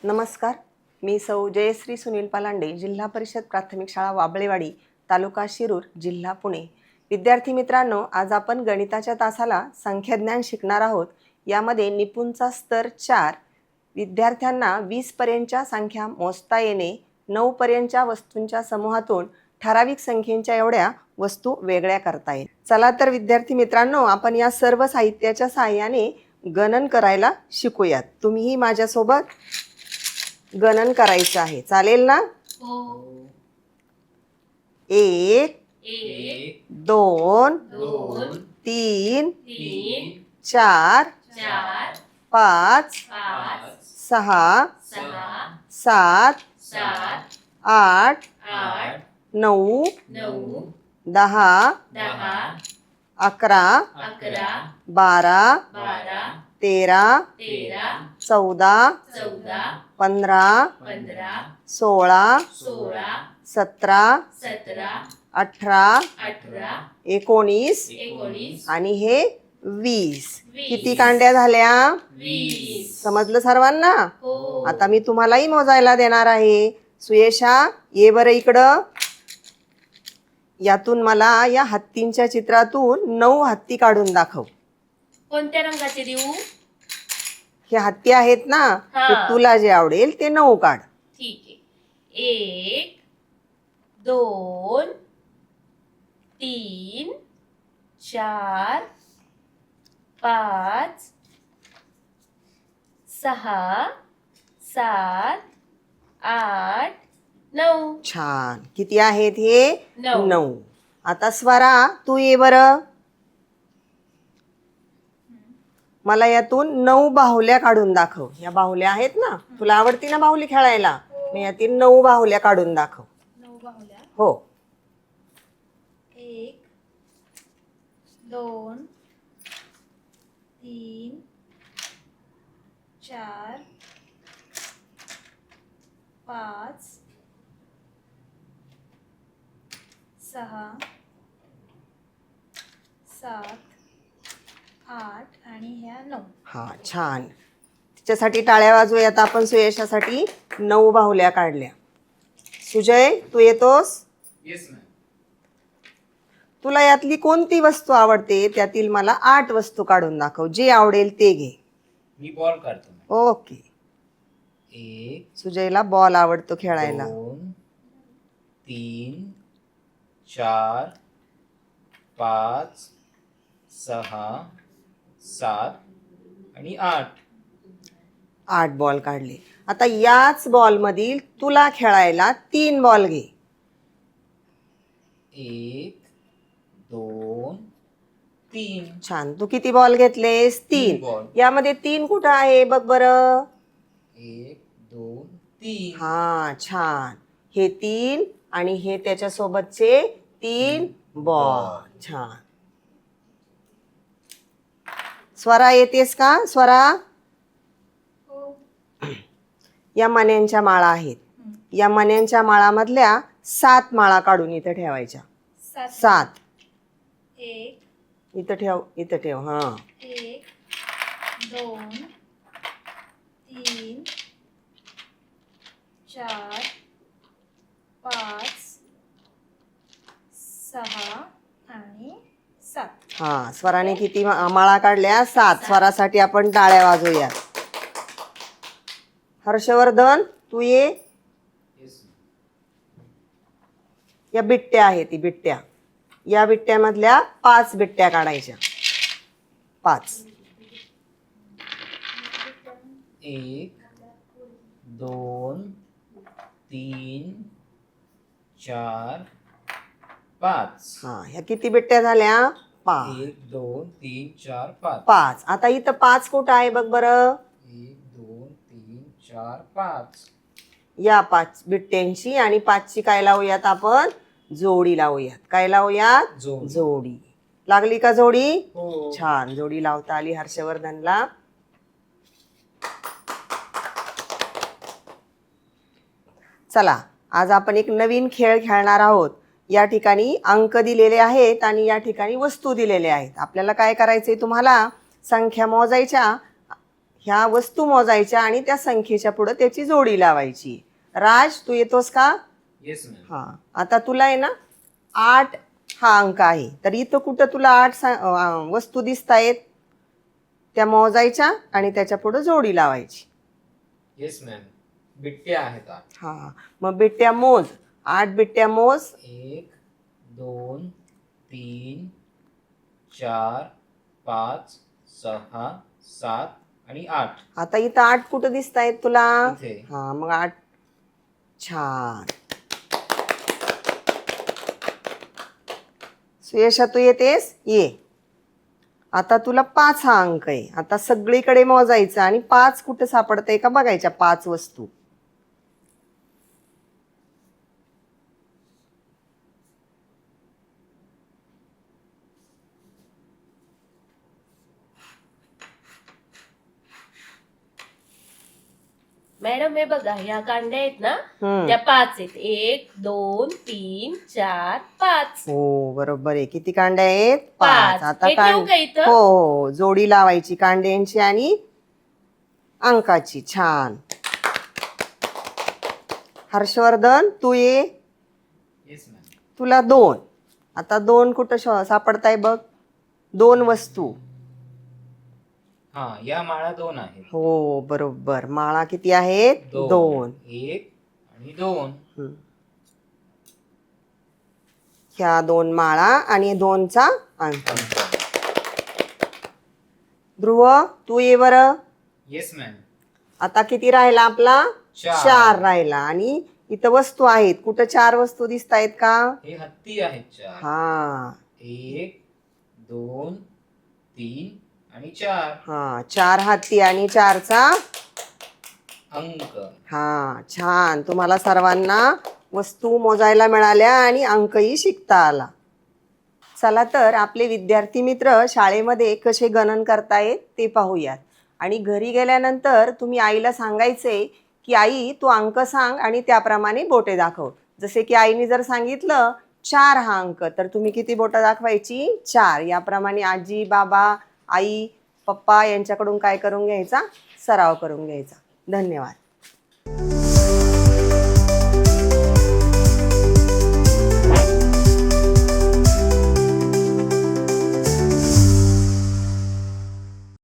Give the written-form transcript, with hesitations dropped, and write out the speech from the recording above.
नमस्कार, मी सौ जयश्री सुनील पालांडे, जिल्हा परिषद प्राथमिक शाळा वाबळेवाडी, तालुका शिरूर, जिल्हा पुणे. विद्यार्थी मित्रांनो, आज आपण गणिताच्या तासाला संख्याज्ञान शिकणार आहोत. यामध्ये निपुणचा स्तर 4, विद्यार्थ्यांना 20 पर्यंतच्या संख्या मोजता येणे, 9 पर्यंतच्या वस्तूंच्या समूहातून ठराविक संख्येच्या एवढ्या वस्तू वेगळ्या करता येईल. चला तर विद्यार्थी मित्रांनो, आपण या सर्व साहित्याच्या सहाय्याने गणन करायला शिकूयात. तुम्हीही माझ्यासोबत गणन करायचं आहे, चालेल ना? हो. 1 2 3 4 5 6 7 8 9 10 11 12 13 14 15 16 17 18 19 आणि हे 20. किती कांड्या झाल्या? 20. समजलं सर्वांना? हो. आता मी तुम्हालाही मोजायला देणार आहे. सुयशा, ये बरं इकडं. यातून मला या हत्तींच्या चित्रातून 9 हत्ती काढून दाखव. कोणत्या रंगाचे देऊ? हे हत्ती आहेत ना, हा. ते तुला जे आवडेल ते 9 काढ. ठीक आहे. 1 2 3 4 5 6 7 8 9. छान. किती आहेत हे? 9. 9. आता स्वरा, तू ये बरं. मला यातून 9 बाहुल्या काढून दाखव. या बाहुल्या आहेत ना, तुला आवडती ना बाहुली खेळायला? मी यातील 9 बाहुल्या काढून दाखव. 9 बाहुल्या. हो. 1 2 3 4 5 6 7 8 आणि ह्या 9. हा, छान. तिच्यासाठी टाळ्या वाजवूयात आपण. सुयशासाठी 9 बाहुल्या काढल्या. सुजय, तू येतोस? Yes ma'am. तुला यातली कोणती वस्तू आवडते? त्यातील मला 8 वस्तू काढून दाखव. जे आवडेल ते घे. मी बॉल काढतो मॅम. ओके. 1 सुजयला बॉल आवडतो खेळायला. 2 3 4 5 6 7 आणि 8. 8 बॉल काढले. आता याच बॉल मधील तुला खेळायला 3 बॉल घे. 1 2 3. छान. तू किती बॉल घेतलेस? 3. 3 बॉल. यामध्ये 3 कुठं आहे बघ बरं. 1 2 3. हा, छान. हे 3 आणि हे त्याच्या सोबतचे 3 बॉल. छान. स्वरा, येतेस का? स्वरा, या मण्यांच्या माळा आहेत. या मण्यांच्या माळामधल्या 7 माळा काढून इथं ठेवायच्या. 7. 1 इथं ठेव, इथं ठेव. हा. 1 2 3 4 5 6 आणि 7. हा, स्वराने किती माळा काढल्या? 7. स्वरासाठी आपण टाळ्या वाजवूया. हर्षवर्धन, तू ये. येस. या बिट्ट्या आहेत, ती बिट्ट्या. या बिट्ट्यामधल्या 5 बिट्ट्या काढायच्या. 5. 1 2 3 4 5. हा, ह्या किती बिट्ट्या झाल्या? 5. 1 2 3 4 5. 5. आता इथं 5 कुठं आहे बघ बरं. 1 2 3 4 5. या 5 बिट्ट्यांची आणि 5ची काय लावूयात आपण? जोडी लावूयात. काय लावूयात? जोडी. जोडी. लागली का जोडी? हो. छान. जोडी लावता आली हर्षवर्धनला. चला, आज आपण एक नवीन खेळ खेळणार आहोत. या ठिकाणी अंक दिलेले आहेत आणि या ठिकाणी वस्तू दिलेल्या आहेत. आपल्याला काय करायचे? तुम्हाला संख्या मोजायच्या. ह्या वस्तू मोजायच्या आणि त्या संख्येच्या पुढे त्याची जोडी लावायची. राज, तू येतोस का? Yes ma'am. हा, आता तुला आहे ना 8 हा अंक आहे, तर इथं कुठं तुला 8 वस्तू दिसत आहेत, त्या मोजायच्या आणि त्याच्या पुढे जोडी लावायची. Yes ma'am. बिट्ट्या आहेत 8. हा, मग बिट्ट्या मोज. 8 बिट्ट्या मोज. 1 2 3 4 5 6 7 आणि 8. आता इथं 8 कुठं दिसत आहेत तुला? इथे. हा, मग 8. छान. सुयशा, तू येतेस? ये. आता तुला 5 हा अंक आहे. आता सगळीकडे मोजायचं आणि 5 कुठं सापडतंय का बघायच्या. 5 वस्तू. मॅडम हे बघा, ह्या कांड्या आहेत ना, हम्म. त्या 5 आहेत. 1 2 3 4 5. हो, बरोबर आहे. किती कांड्या आहेत? 5. 5. आता हे ठेवू का इथं? हो हो, जोडी लावायची कांड्यांची आणि अंकाची. छान. हर्षवर्धन, तू ये. Yes ma'am. तुला 2. आता 2 कुठं सापडताय बघ. 2 वस्तू. हा, या माळा 2 आहेत. हो, बरोबर. माळा किती आहेत? 2. 1 आणि 2. ह्या 2 माळा आणि 2चा अंक. ध्रुव, तू ये बरं. Yes ma'am. आता किती राहिला आपला? 4. 4 राहिला. आणि इथं वस्तू आहेत. कुठं 4 वस्तू दिसत आहेत का? हे हत्ती आहेत 4. हा 1 2 3 आणि 4. हा, 4 हत्ती आणि 4चा अंक. हा, छान. तुम्हाला सर्वांना वस्तू मोजायला मिळाल्या आणि अंकही शिकता आला. चला तर आपले विद्यार्थी मित्र शाळेमध्ये कसे गणन करतायत ते पाहूयात. आणि घरी गेल्यानंतर तुम्ही आईला सांगायचे की आई तू अंक सांग आणि त्याप्रमाणे बोटे दाखव. जसे की आईने जर सांगितलं 4 हा अंक, तर तुम्ही किती बोटं दाखवायची? 4. याप्रमाणे आजी, बाबा, आई, पप्पा यांच्याकडून काय करून घ्यायचा? सराव करून घ्यायचा. धन्यवाद.